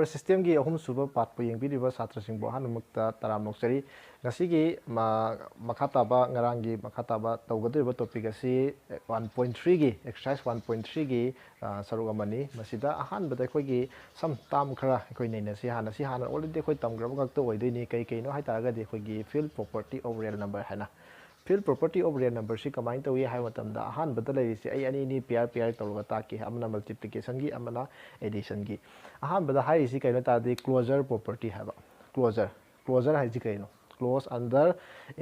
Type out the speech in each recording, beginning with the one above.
number system gi ahum suba part po yengbi riba satra sing bo hanumukta taram noksari ngasi gi makhata ba ngarangi makhata ba tawgadu riba topic asi 1.3 gi exercise 1.3 gi saruga mani masida ahan bada khoi gi sam tam khara khoi nei si hana already khoi tam grab gak to oidoi ni kai no hai taraga de khoi gi field property of real number hana field property of real number si kamain tawi hai matam da ahan bada lai si ai ani ni pair tawga ta ki amna multiplication gi amna addition gi ahan bada hai si kai no ta de closure property haba closure hai ji kai no close under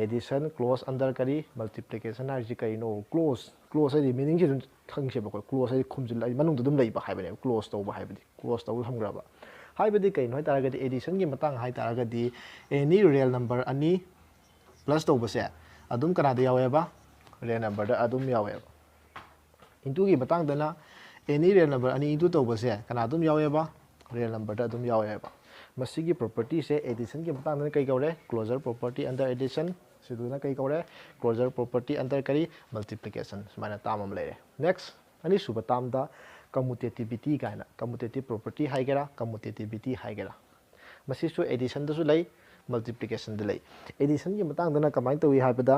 addition close under kari multiplication hai ji kai no close ai meaning ji thang se ba ko close ai khumjil ai manung dum lai ba hai bane close to ba hai badi close to hamgra ba hai badi kai no hai taraga di addition gi matang hai taraga di any real number ani plus to ba se adum kana da yawe ba real number da adum yawe ba into gi matang dana any real number ani into to ba se kana adum yawe ba real number da adum yawe ba masigi property se addition gi matang dana kai kaure closure property under addition siduna kai kaure closure property under kari multiplication sumana tamam lere next ani suba tam da commutativity kaina commutative property haigera commutativity haigera masi su addition da su lai multiplication da lai addition gi matang dana kamai tawi haibada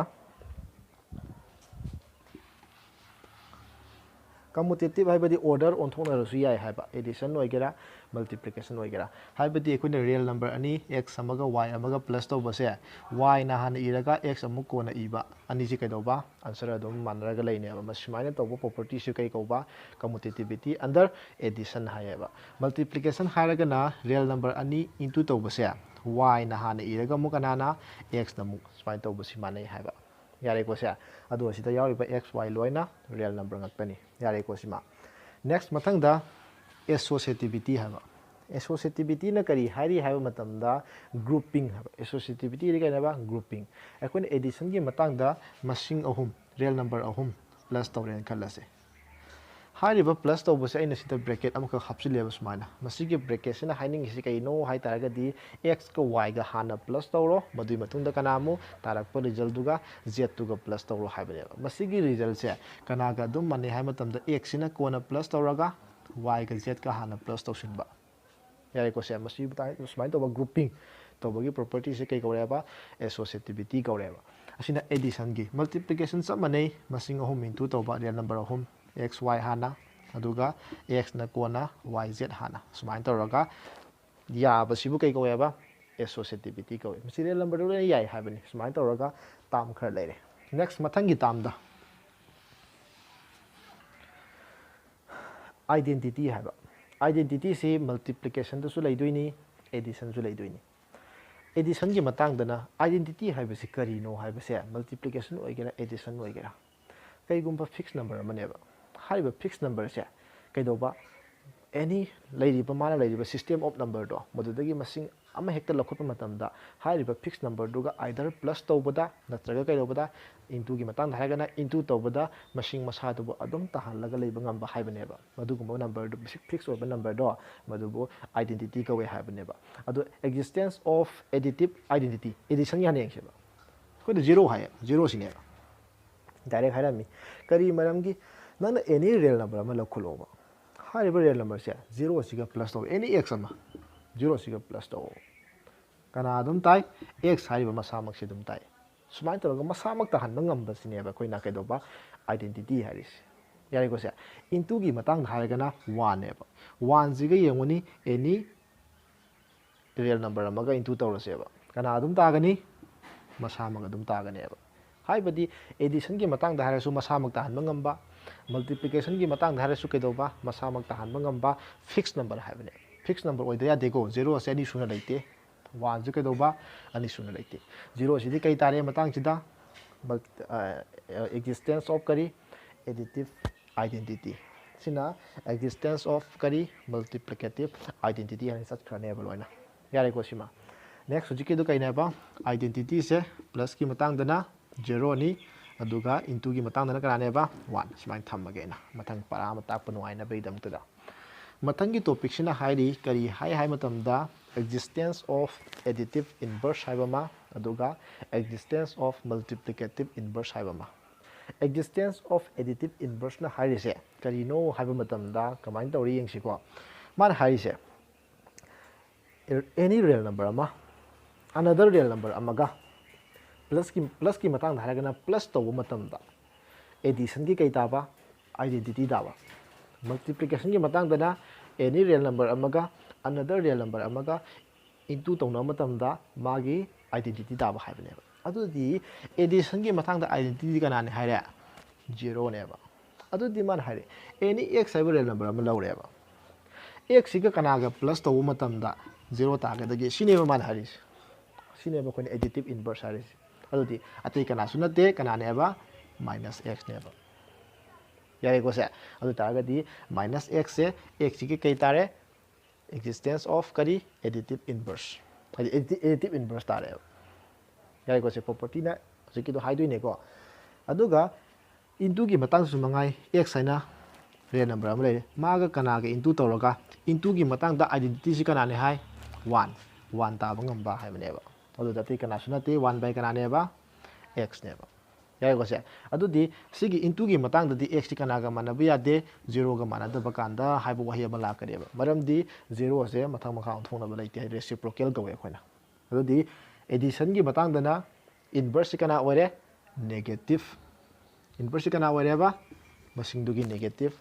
commutative haibadi order on thona rasu yai haiba addition oigera multiplication oigera haibadi ekuna real number ani x amaga y amaga plus to base y na han iraga x amu ko na iba ani ji kaidoba answer adum manraga leine ba masimaina tobo property su kai koba commutativity under addition haiba multiplication haraga na real number ani into to base y na han iraga mu kana na x na mu smai to basi manai haiba yare ko sia adu asida yauriba x y loina real number ngakani yare ko sima next mathang da associativity haba associativity na kari hari haba matam da grouping haba associativity ri kana ba grouping akon addition gi matang da masing ahum real number ahum plus tawren khalase hariba plus to bose aina sita bracket amka hapsile ba sumana masigi bracket sina haining si kai no hai taraga di x ka y ga hana plus tawro madui matungda kanamu tarak pa result duga z tuga plus tawro haibane masigi result se kanaga dum mane hai matam da x sina kona plus tawraga y ga z ka hana plus tawsin ba yare ko se masi butai sumai to ba grouping to bagi property se kai kawre ba associativity kawre ba asina addition gi multiplication sa mane masing ahum into to ba real number ahum x y hana aduga x na kona y z hana sumain tawraga ya basibu kai ko yaba associativity ko serial number do yai habani sumain tawraga tam khar leire next mathangi tam da identity haba identity se multiplication to su leidoini addition su leidoini addition gi matang dana identity haba se kari no haba se multiplication oigera addition oigera kai gumba fixed number amaneba hariba fixed number se kaidoba any lairiba mala lairiba system of number do modudagi masing ama hekta lakhotpa matamda hariba fixed number duga either plus tawbada natraga kaidobada into gi matang haragana into tawbada masing masa dubo adum tahalaga leiba ngamba haibaneba madugumba number du fixed oba number do madubo identity ka we haibaneba adu existence of additive identity addition yani yengsheba ko zero hai zero sine direct hairami kari maramgi nana any real number ama lakhuloba hariba real number se 0 siga plus to any x ama 0 siga plus to kana adum tai x hariba masamak se dum tai sumai to ga masamak ta hanba ngamba sineba koina kaidoba identity haris yari ko se into gi matang haragana 1 eba 1 siga yengoni any real number ama ga into tawraseba kana adum tagani masamak adum taganeba haibadi addition gi matang da harasu masamak ta hanba ngamba multiplication gi matang da harasu kaidoba masamak ta hanba ngamba fixed number haibane fixed number oida ya dego 0 se ani suna leite 1 ju kaidoba ani suna leite 0 sidi kai tare matang chida existence of kari additive identity sina existence of kari multiplicative identity ani sat khane baloina yare ko sima next hujiki du kaina ba identity se plus ki matang dana 0 ni aduga into gi matang dana karane ba 1 smain thamage na mathang para ma tak panu aina beidam tada mathang gi topic sina hairi kari hai matam da existence of additive inverse haibama aduga existence of multiplicative inverse haibama existence of additive inverse na hairi se kari no haiba matam da kamain tawri yengsi ko man hairi se any real number another real number plus ki matang da haragana plus to matam da addition ki kai taba identity daba multiplication ki matang da na any real number another real number into to na matam da magi identity daba haibane adu di addition ki matang da identity kana ne haire 0 ne ba adu di man haire any x real number laure ba x ga kana ga plus to matam da 0 ta ga da ge shine ba man haire shine ba ko ne additive inverse haire adu di atai kana sunate kana ne ba minus x ne ba yare ko se adu ta ga di minus x se x ki kai tare existence of kari additive inverse additive inverse tare yare ko se property na ki do haidoi ne ko aduga into ki matang su mangai x haina real number am le maga kana ga into toroga into ki matang da identity si kana ne hai 1 ta bangam ba hai ne ba adu da ti kana sunate 1 by kana ne ba x ne ba yare ko se adu di sigi into ki matang da di x ti kana ga mana ba de 0 ga mana da ba kan da hai bu wahi ba la ka de ba maram di 0 se mathang makha thong na ba laite reciprocal ga we khoina adu di addition ki matang da na inverse kana ore negative inverse kana ore ba masing du ki negative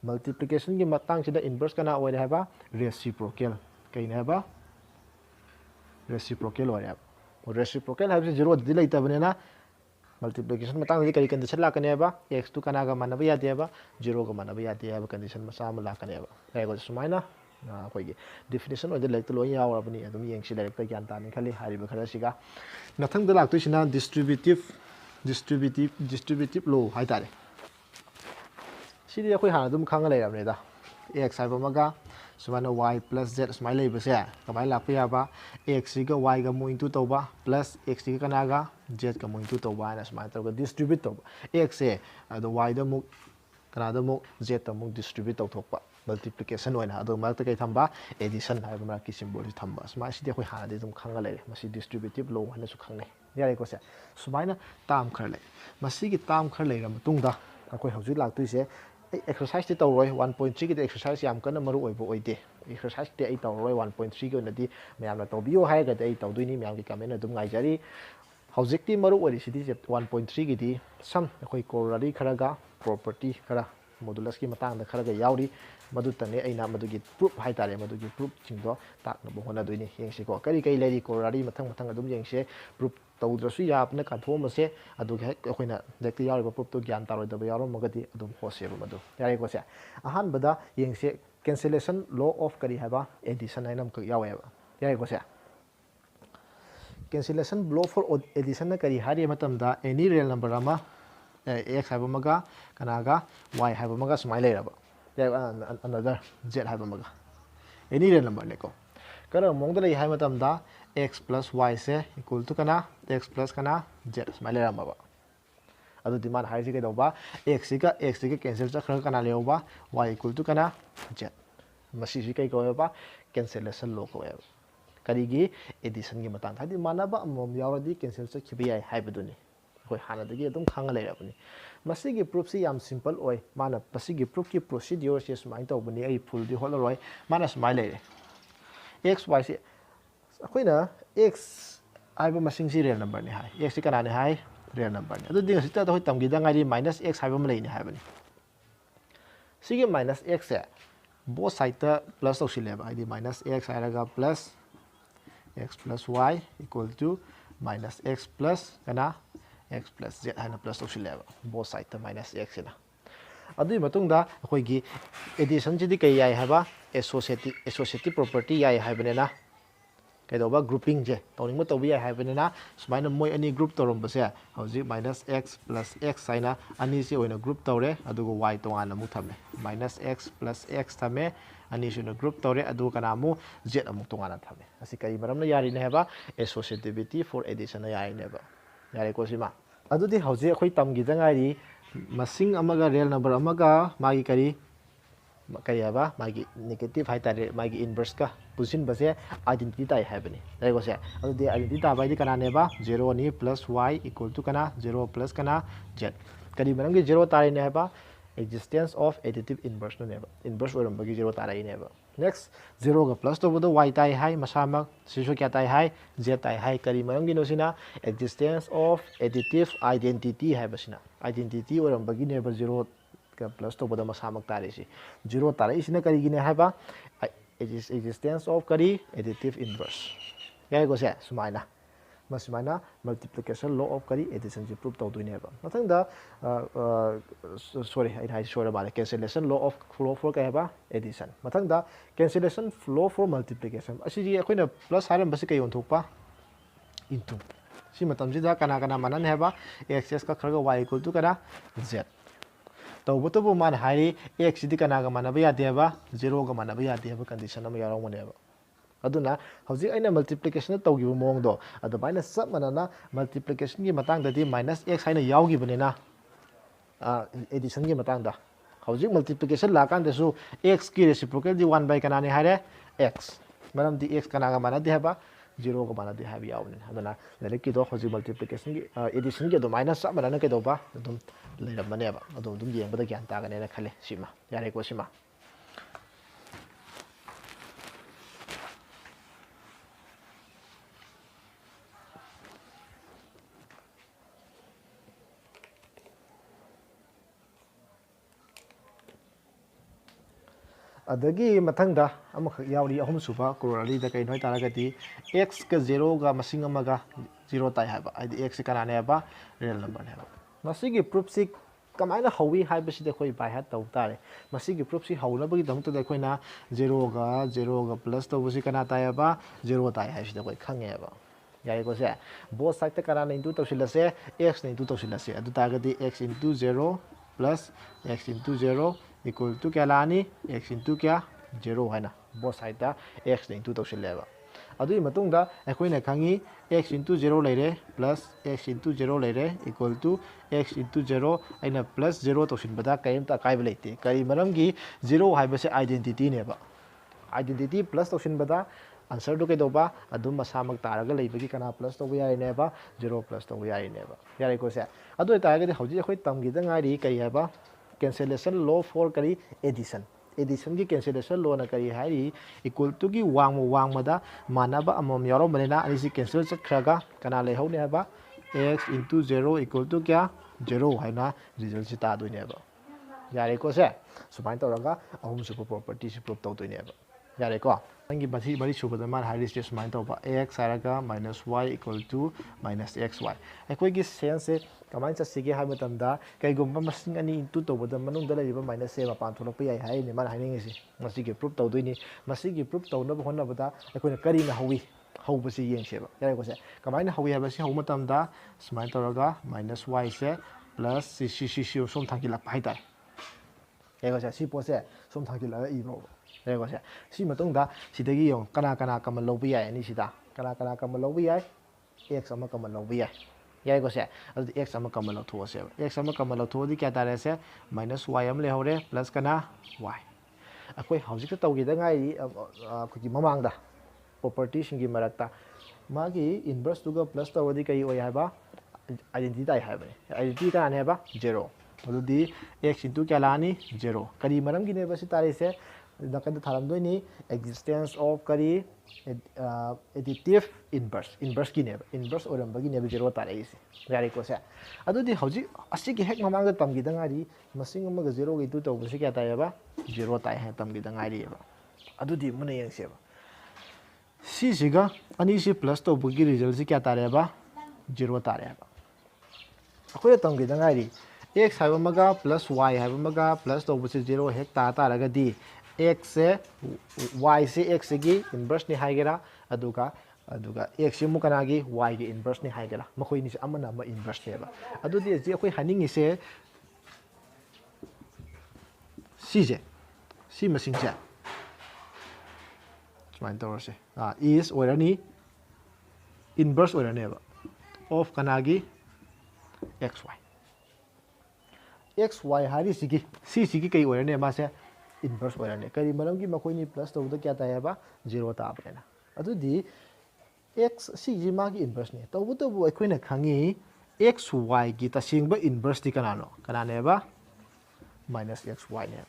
multiplication ki matang sida inverse kana ore ha ba reciprocal kai na ba reciprocal ore reciprocal ha 0 di laita bane na multiplication matang di kari condition la kane ba x to kana ga mana ba ya de ba 0 ga mana ba ya de ba condition masa ma la kane ba ai go sumaina koi gi definition ode like to lo ya wa bani adum yeng si direct gyan ta ni khali hari ba khara siga nathang da lak tu sina distributive law hai tare sidi khoi ha dum khang lai ram ne da x hai ba maga sumana y plus z smai lai ba se kamai lak ya ba x ga y ga mu into to ba plus x ga kana ga z ga mu into to ba na smai to ga distribute to x se ado y da mu kana da mu z ta mu distribute to thok pa multiplication oina ado ma ta kai thamba addition hai ba ki symbol thamba smai sidi khoi ha de dum khang lai masi distributive law hana su khang nei yare ko se sumaina tam khar lai masi gi tam khar lai ram tung da khoi hauju lak tu se exercise ti tawroi 1.3 ki exercise yam kana maru oi bo oide exercise ti ai tawroi 1.3 ki nadi myam na tawbio hai ga dai tawdui ni myam ki comment adum ngai jari hojik ti maru oi sidi 1.3 ki di sam khoi corollary kharaga property khara modulus ki matang da kharaga yauri madu tane aina madu gi proof hai tare madu gi proof chingdo tak na bo hona doini yengsi ko kari kai leri corollary matang adum yengse proof tawdrasu yapna ka thoma se adu khoina dekti yauri proof to gyan taroi da yaro magadi adum hose ba madu yari ko se ahan bada yengse cancellation law of kari haba addition ainam ka yawe ba yari ko se cancellation law for addition na kari hari matam da any real number ama x haba maga kanaga y haba maga smai lai raba another z haba maga any real number ne ko kara mong da lai hai matam da x plus y se equal to kana x plus kana z smai lai rama ba adu demand hai se ke do ba x ga cancel cha khara kana leo ba y equal to kana z masi si kai ko ba cancellation law ko ba kari gi addition gi matang thadi manaba amom yawadi cancel cha khibi ai hai baduni khoi hana dagi adum khanga lai rabani masi gi proof si yam simple oi mana masi gi proof ki procedure se smai to bani ai full di holoroi mana smai lai x y se khoina x ai ba masing si real number ni hai x si kana ni hai real number ni adu ding sita hoi tamgi da ngai minus x hai ba ma lai ni hai bani sigi minus x se both side ta plus to sile ba ai minus x hai raga plus x plus y equal to minus x plus kana x plus z hana plus to sile ba both side ta minus x na adu matung da khoi gi addition ji di kai yai ha ba associative property yai hai bane na kai do ba grouping je tawning ma to bi yai hai bane na sumaina moi ani group torom ba se hauji minus x plus x haina ani se oina group tawre adu go y to ana mu thame minus x plus x thame ani se na group tawre adu kana mu z amu to ana thame asi kai maram na yari ne ba associativity for addition na yari ne ba yari ko sima adu di hauji khoi tam gi jangai ri masing amaga real number amaga magi kari kaya ba magi negative hai tare magi inverse ka pusin base identity tai hai bani dai ko se adu de identity ta bai di kana ne ba 0 ni plus y equal to kana 0 plus kana z kadi maram gi 0 tare ne ba existence of additive inverse no ne ba inverse oram bagi 0 tare ne ba next 0 ga plus tawbada y tai hai masamak sisu kya tai hai z tai hai kari maram gino sina existence of additive identity hai basina identity oram bagi ne ba 0 ga plus tawbada masamak tare si 0 tare isina kari gine hai ba existence of kari additive inverse ya go se sumaina masmaina multiplication law of kari addition ji prove tawdoi ba mathang da sorry I had short about cancellation law of flow for kaya ba addition mathang da cancellation flow for multiplication asi ji akoina plus haram basi kay onthok pa into si matam ji da kana kana manan he ba x ka kharaga y equal to kana z tawbo to man hari x di kana ga manaba ya de ba 0 ga manaba ya de ba condition am yarong mane ba aduna hauji aina multiplication tawgi mong do adu minus sub manana multiplication gi matang da di minus x haina yawgi banena addition gi matang da hauji multiplication la kan desu x ki reciprocal di 1 by kana ne hare x maram di x kana ga mana di haba 0 ga mana di habi yawne aduna lele ki do hauji multiplication gi addition gi do minus sub manana ke do ba adum leiram bane ba adum dum yeng bada gyan ta ga ne na khale sima yare ko sima adagi mathangda amakh yawri ahum suba corollary da kai noi taragati x ka 0 ga masing amaga 0 tai haba id x kana ne ba real number ne ba masigi proof si kamaina hawi haiba si de khoi bai ha taw tare masigi proof si hauna bagi dam to da khoi na 0 ga plus to busi kana tai ba 0 tai ha si de khoi khange ba yai ko se both side ta kana into to silase x into to silase adu taragati x into 0 plus x into 0 equal to kya lani x into kya 0 hai na both side da x into to sileba adui matung da ekoi na khangi x into 0 leire plus x into 0 leire equal to x into 0 aina plus 0 to sin bada kaim ta kai belete kai maram gi 0 hai ba se identity ne ba identity plus to sin bada answer do ke do ba adum masamak taraga leibagi kana plus to yai ne ba 0 plus to yai ne ba yare ko se adu ta ga di hauji ekoi tamgi da ngai kai ha ba cancellation law for kari addition addition ki cancellation law na kari hari equal to ki wang mada manaba amom yaro manena ani si cancel chakraga kana le hau ne ba x into 0 equal to kya 0 haina result si ta do ne ba yare ko se sumain to raga ahum super property si prove to do ne ba yare ko angi bari subada man hari si sumain to ba x haraga minus y equal to minus xy ekoi gi sense kamai cha sige ha matam da kai gumba masing ani into to boda manung da laiba minus se ma pan tholo pa yai hai ne man hainin si masi gi proof to doini masi gi proof to na honna bada ekoi na kari na hawi hau ba si yeng se ba yare ko se kamai na hawi ha ba si hau matam da sumain to raga minus y se plus c som thang ki lak pai tai yare ko se si po se som thang ki la i bro yare ko se si matung da sidagi yong kana kamal lo bi yai ani sida kana kamal lo bi yai x ama kamal lo bi yai yai ko se adu x ama kamal tho se x ama kamal tho di kya tare se minus y am le hore plus kana y akoi hauji ta tawgi da ngai khuki mamang da property singi marakta magi inverse to ga plus tawdi kai oi haba identity dai haba identity ka ne ba 0 adu di x into kya lani 0 kari maram gi ne ba si tare se nakan tharam doi ni existence of kari additive inverse ki ne inverse oram bagi ne 0 tare isi yari ko se adu di hauji asi ki hek mamang da tamgi da ngari masing amaga 0 gi tu to busi kya tai ba 0 tai ha tamgi da ngari ba adu di muna yang se ba si siga ani si plus to bugi result si kya tare ba 0 tare ba akoi tamgi da ngari x hai maga plus y hai maga plus to busi 0 hek ta raga di x se y se x gi inverse ni haigera aduga x mu kana gi y gi inverse ni haigera makoi ni se amana ma inverse ne ba adu di ji akoi haningi se si masing se smain to se is orani inverse orani ba of kana gi xy hari sigi kai orani ma se inverse orane kari maram gi makoi ni plus to da kya ta ba 0 ta apna adu di x si ma gi inverse ne to bu ekoi na khangi xy gi ta singba inverse di kana ne ba minus xy ne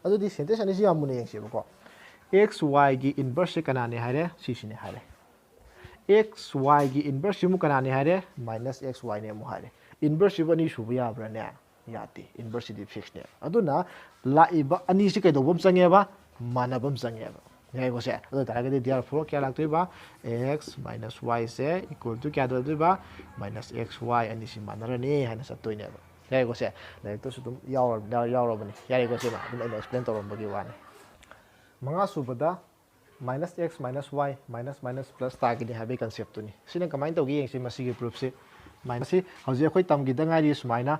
adu di sentence ani si amune yeng se ba ko x y gi inverse se kana ne haire si sine haire x y gi inverse mu kana ne haire minus x y ne mu haire inverse bani shubu ya bra ne yati inverse di fix ne aduna la iba ani si kai do bom change ba mana bom change ba ngai ko se adu tara ga therefore kya lagtoi ba x minus y se equal to kya do ba minus x y ani si manara ne haina satoi ne ba ngai ko se like to sudum yaw bani yari ko se ba dum ai explain torom bagi wane manga subada minus x minus y minus minus plus tagini habe concept to ni sina kamai to gi yengsi masi gi proof se minus si hauji khoi tam gi dangai ri sumaina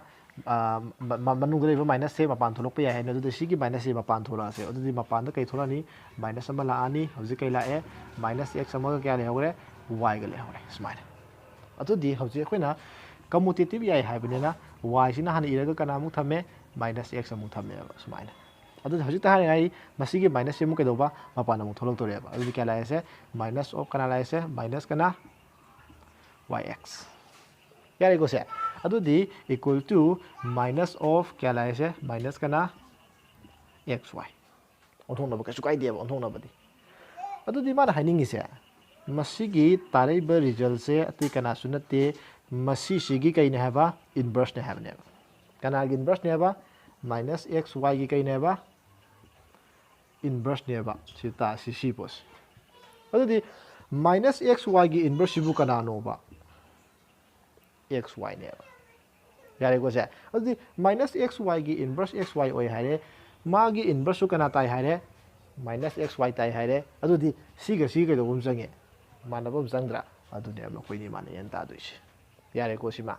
manu gre minus se mapan tholok pe ya ne du si gi minus se mapan thola se adu di mapan da kai thola ni minus ama la ani hauji kai la e minus x ama ga kya le hore y ga le hore sumaina adu di hauji khoi na commutative ya hai bane na y sina han ira ga kana mu thame minus x amu thame sumaina adu hauji ta hai masi gi minus se mu kai do ba mapan amu tholok to re ba adu kya la se minus of kana la se minus kana yx yari ko se adu di equal to minus of kya la se minus kana xy onthong na ba kasu kai de ba onthong na ba di adu di ma da haning se masi gi tarai ba result se ati kana sunate masi sigi kai ne haba inverse ne have ne kana gi inverse ne haba minus xy gi kai ne haba inverse ne haba sita si pos adu di minus xy gi inverse bu kana no ba xy ne yare ko se adu minus xy gi inverse xy oi hare ma gi inverse su kana tai hare minus xy tai hare adu di si ga do bum change mana bum changdra adu ne ma koi ni mana yan ta duisi yare ko sima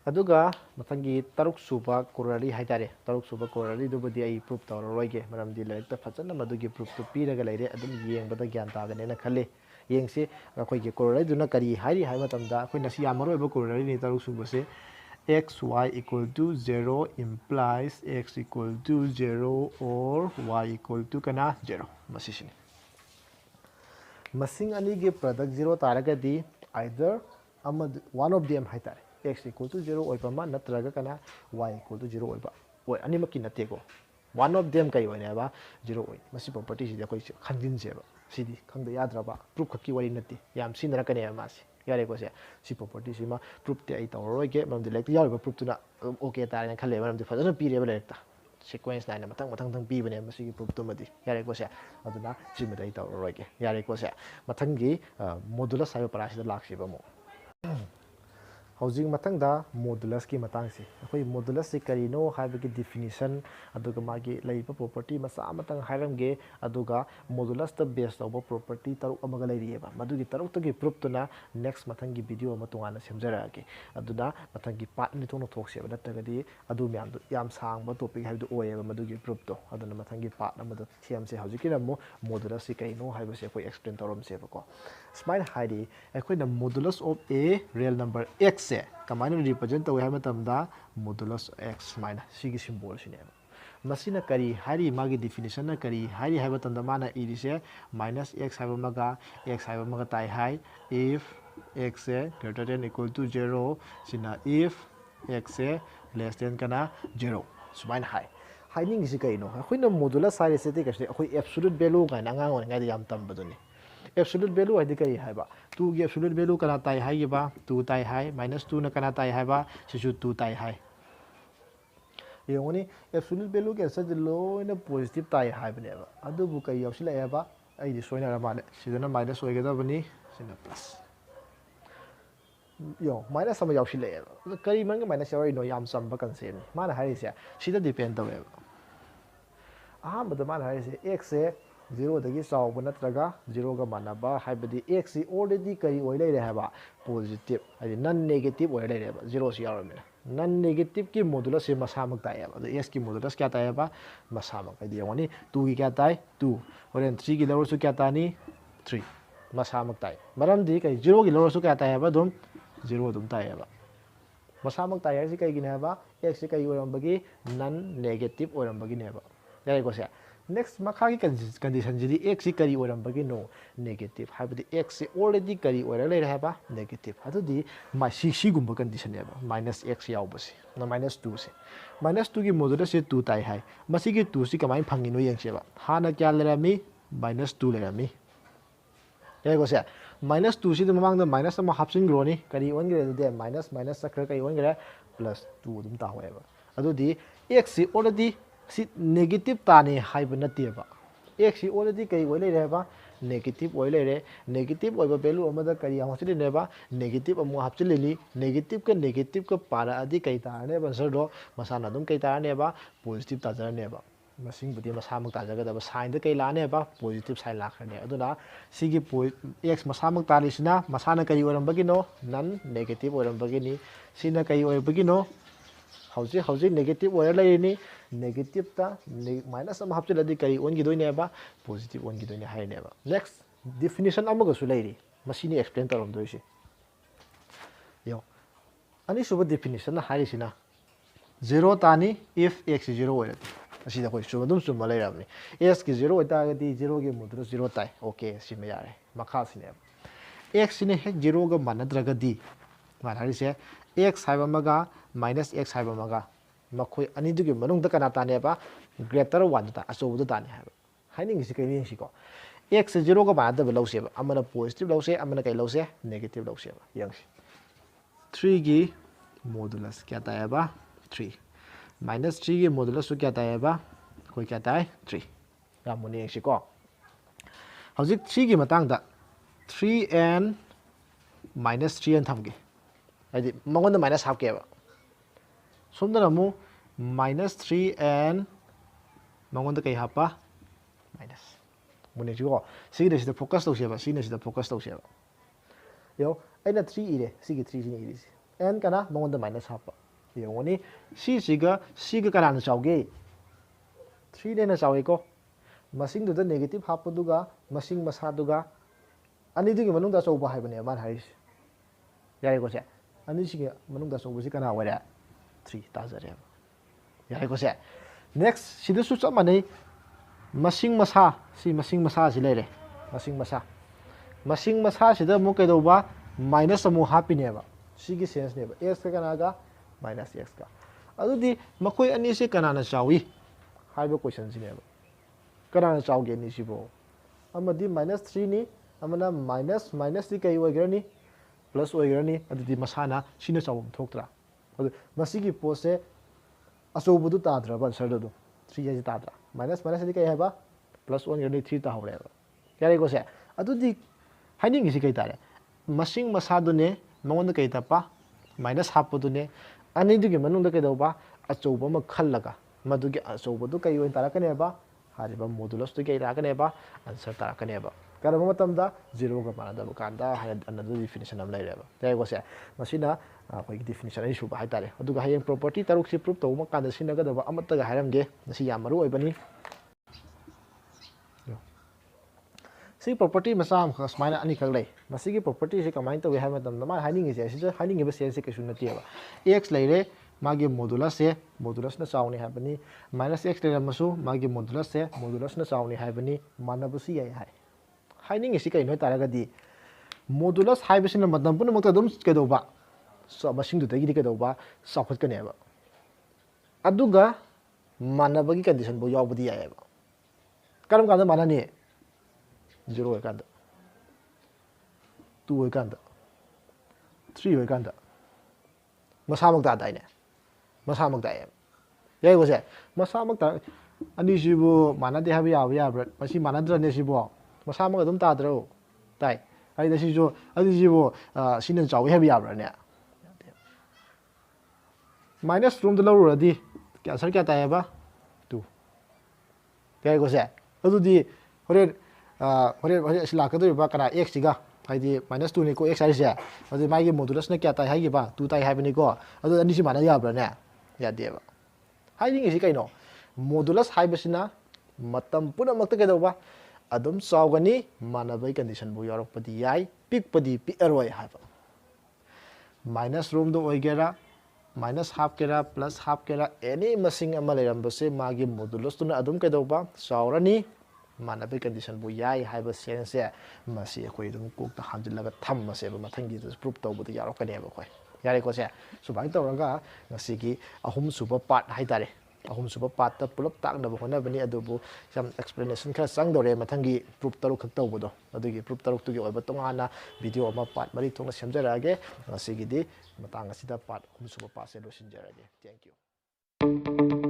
aduga mathangi taruk suba corollary haitare taruk suba corollary du bodi ai proof tawra roige maram di like ta phajana madugi proof tu pira ga leire adum yeng bada gyan ta ga ne na khalle yengsi akhoi ge corollary du na kari hairi hai matam da akhoi na si amaro ba corollary ni taruk suba se xy equal to 0 implies x equal to 0 or y equal to kana 0 masisini masing ani ge product 0 taraga di either one of them haitare x equal to 0 oiba ma natraga kana y equal to 0 oiba oi ani makki nate ko one of them kai oine ba 0 oi masi property si koi khanjin se ba sidi khangda yadra ba proof khaki wari nati yam sinara kane ma si yare ko se si property si ma proof te ai tawroi ge mam dilek yaw ba proof tuna okay ta na khale mam di fadana pire ba lekta sequence na matang pi bane masi proof to madi yare ko se aduna si ma dai tawroi ge yare ko se matang gi modulus sai para si da lakshi ba mo housing matang da modulus ki matang si akoi modulus se karino haiba ki definition aduga magi leiba property masa matang hairam ge aduga modulus ta base tawba property taru amaga leiri ba madugi taru to gi proof tuna next matang gi video ma tungana semjara ge aduna matang gi part ni tono thok se ba nataga di adu myam du yam sang ba topic haidu oye ba madugi proof to aduna matang gi part na madu thiam se housing ki ramo modulus se karino haiba se koi explain torom se ba ko smile haidi akoi na modulus of a real number x se kamana represent tawe hama tamda modulus x minus sigi symbol sine masina kari hari magi definition na kari hari haiba tamda mana iri se minus x haiba maga tai hai if x is greater than equal to 0 sina if x is less than kana 0 sumain hai haining si kai no akhoi na modulus sai se te ka se akhoi absolute value ga na ngang on ngai yam tam baduni absolute value ai kai hai ba 2 gi absolute value kana tai hai ba 2 tai hai minus 2 na kana tai hai ba sisu 2 tai hai yongoni absolute value ke sa lo na positive tai hai bane ba adu bu kai yausila ya ba ai di soina ra ma le sidana minus oi ga da bani sina plus yo minus sama yausila ya kai man ga minus yawai no yam sam ba kan se ma na hai se sida depend tawe aha ba da ma na hai se x se 0 dagi saw ba natraga 0 ga manaba haibadi x already kai oi lai re ba positive ai non negative oi lai re ba 0 si yaw me non negative ki modulus se masamak ta ya ba x ki modulus kya ta ya ba masamak ai yawani 2 ki kya tai 2 horen 3 ki lower su kya ta ni 3 masamak tai maram di kai 0 ki lower su kya ta ya ba dum 0 dum ta ya ba masamak ta ya si kai gi na ba x si kai oram bagi non negative oram bagi ne ba dai ko se next makha ki condition jidi x kari oram bagi no negative habdi x already kari ora le ra ba negative adu di ma si gumba condition ya ba minus x yaw ba si na minus 2 se minus 2 ki modulus se 2 tai hai masi ki 2 si kamai phangi no yeng se ba hana kya le ra mi -2 Laramie याको से -2 से ममांग the minus अमा हापसिनग्रोनी करी ओनग्रे दे minus minus चक्र कई ओनग्रे +2 दुम ताहोएबा अदुदी x सी already सी negative ताने HYBE नतेबा x सी already कई ओइ लेरेबा नेगेटिव ओइ लेरे नेगेटिव ओइबा वैल्यू अमदा करी हापसिलेनेबा नेगेटिव अमु हापसिलेनी नेगेटिव का पारा अदि कई तारनेबा सरदो मसाना दुम कई तारनेबा पॉजिटिव ताजरनेबा मसिंग बुदी मसामक ताजगदबा साइन द कई लानेबा पॉजिटिव साइन लाखरने अदुना सिगी x मसामक तालिसिना मसाना कई ओरंबगिनो नन नेगेटिव ओरंबगिनी सिना कई ओरबगिनो हौजे नेगेटिव ओयर लेनी नेगेटिव ता माइनस अम हापचिलदि कई ओनगिदोइनेबा पॉजिटिव ओनगिदोइने हाइनेबा नेक्स्ट डेफिनेशन अमगसु लेरी मसिनी एक्सप्लेन तरमदोइसे यो अनि सुबह डेफिनेशन हारिसिना 0 तानी if x 0 ओरदि असिदा कोइ सुबह दुम सुम लेराबनी x की 0 ओइतागदि 0 के मोडुलस 0 ताइ ओके सिमे यारे मखा सिने x सिने हेक 0 गा मानद्रगदि मानारिसे x हाइबा मगा -x हाइबा मगा मखोय अनिदुगी मनुंग कना तानेबा ग्रेटर 1 ता अचोबदु ताने हाइबा हाइनिंग सि कई सिको x 0 गा मानदब लौसेबा अमना पॉजिटिव लौसे अमना कई लौसे नेगेटिव लौसेबा यंगसि 3 की मॉडुलस क्या तायबा 3 -3 की मॉडुलस क्या तायबा कोई क्या ताय 3 या मुनि सिको हौजिक 3 की मतंग दा 3n -3n थमगे हाइदि मंगोन माइनस हाफ केबा सोमदना मु -3n मंगोन कई हापा माइनस मुनि सिको सिगिदे सिदा फोकस तौसेबा सिने सिदा फोकस तौसेबा यो अइना 3 इरे सिगी 3 सिने इरिसि n kana मंगोन माइनस हापा योनी सिगा कनाना चावगे 3 ने ना चावेको मसिंग दुदा नेगेटिव हापदुगा मसिंग मसादुगा अनिदुगी मनुंग दा चौबा हाइबने मान हारिस यारेको से अनिसिगे मनुंग दा चौबसि कना वरे 3 ताजरे यारेको से नेक्स्ट सिदसु चमनै मसिंग मसा सि लेरे मसिंग मसा सिदा मु कैदौबा माइनस अमु हापिनेबा सिगी सेंस नेबा x का कनागा -x का अदुदी मखोय अनी से कनाना चावी हाइबो क्वेश्चन सिनेबा कनाना चावगे नि सिबो अमदी -3 नि अमना माइनस दी कई ओइगरनी प्लस ओइगरनी अदुदी मसाना सिने चावम थोक्तरा अदु मसिगी पोसे अचौबदु ताद्रा बन्सरदु 3 याजि ताद्रा माइनस दी कई हाइबा प्लस 1 गरनी 3 ता हौरेबा यारेको से अदुदी हाइनिंग सि कई तारे मसिंग मसादुने मंगोन कई तपा माइनस हापदुने अनिदुगी मनुंग कईदौबा अचौबा म खल्लगा मदुगी अचौबदु कई ओइन तारकनेबा हारिबा मॉडुलस तो कई लाकनेबा आंसर तारकनेबा करबा मतमदा 0 गा मानदब कांदा हाय अनदु डेफिनेशन अम लेरेबा तायगो से मसिना अखोई डेफिनेशन आई सुबा हाय तारे अदुगा हायें प्रॉपर्टी तरुक से प्रूफ तौबा कांदा सिनगदबा अमतगा हायरमगे नसि याम मरु ओइबनी सी प्रॉपर्टी मसाम खसमाइना अनि खग लै मसिगी प्रॉपर्टी से कमाइन तवे हाय मतम मा हाइनिंग इसे सिज हाइनिंग इबे सेंस के सुन नतिबा x लैरे मागे मॉडुलस न चावनी हाबनी -x लेरे मसु मागे मॉडुलस न चावनी हाबनी मानबसि याय हाय हाइनिंग इसे कई नो तारगदी मॉडुलस हाइबसिन मतम पुन मत दम केदोबा सो मसिंग दु तगी केदोबा साफत कनेबा अदुगा मानबगी कंडीशन बो यावबदी यायबा करम कांदा माननी 0 ओइकांदा 2 ओइकांदा 3 ओइकांदा मसामक दादाइने मसामक दाय याइबो से मसामक ता अनि सिबो मानदे हाबि याबो याब्र मसि मानद्रने सिबो मसामक अदुम ताद्रो ताइ आइदा सिजो अदि सिबो सिनन चाव हाबि याब्रने माइनस रूम द लौरदि आंसर क्या तायबा 2 याइबो से अदुदि होरे सिलाकदोबा कना x सिगा हाइदि -2 नि को x हाइसे अदि माइगे मॉडुलस न क्या ताइ हाइगेबा 2 ताइ हाइबनि को अदु अनि सि माना याब्रने यादेबा हाइदिंग इसे कइनो मॉडुलस हाइबसिना मतम पुनमक्त केदोबा अदुम चावगनी मानबै कंडीशन बु यारकपदि याइ पिकपदि पिअरोय हाइबा माइनस रूम दो ओइगेरा माइनस हाफ केरा प्लस हाफ केरा एनी मसिंग अमा लेरमबसे मागे मॉडुलस तुना अदुम केदोबा चावरनी मानबै कंडीशन बु याइ हाइबा सेंस मसि अखोइ दुम कोकता हामजिलगा थम्मसे मथंगी प्रूफ तौबदि यारकनेबा खोइ यारेको से सुबाइ तौरगा ngasi gi ahum suba part hai tare ꯑꯍꯨꯝꯁꯨꯕ ꯄꯥꯔꯠꯇ ꯄꯨꯂꯞ ꯇꯥꯛꯅꯕ ꯍꯣꯠꯅꯕꯅꯤ ꯑꯗꯨꯕꯨ ꯌꯥꯝ ꯑꯦꯛꯁꯄ꯭ꯂꯦꯅꯦꯁꯟ ꯈꯔ ꯆꯪꯗꯧꯔꯦ ꯃꯊꯪꯒꯤ ꯄ꯭ꯔꯨꯞ 6 ꯈꯛ ꯇꯧꯕꯗꯣ ꯑꯗꯨꯒꯤ ꯄ꯭ꯔꯨꯞ 6ꯇꯨꯒꯤ ꯑꯣꯏꯕ ꯇꯣꯉꯥꯟꯅ ꯚꯤꯗꯤꯑꯣ ꯑꯃ ꯄꯥꯔꯠ 4 ꯊꯣꯛꯅ ꯁꯦꯝꯖꯔꯛꯑꯒꯦ ꯉꯁꯤꯒꯤꯗꯤ ꯃꯇꯥꯡ ꯑꯁꯤꯗ ꯄꯥꯔꯠ 3ꯁꯨꯕ ꯄꯥꯔꯠꯁꯦ ꯂꯣꯏꯁꯤꯟꯖꯔꯒꯦ ꯊꯦꯡꯛ ꯌꯨ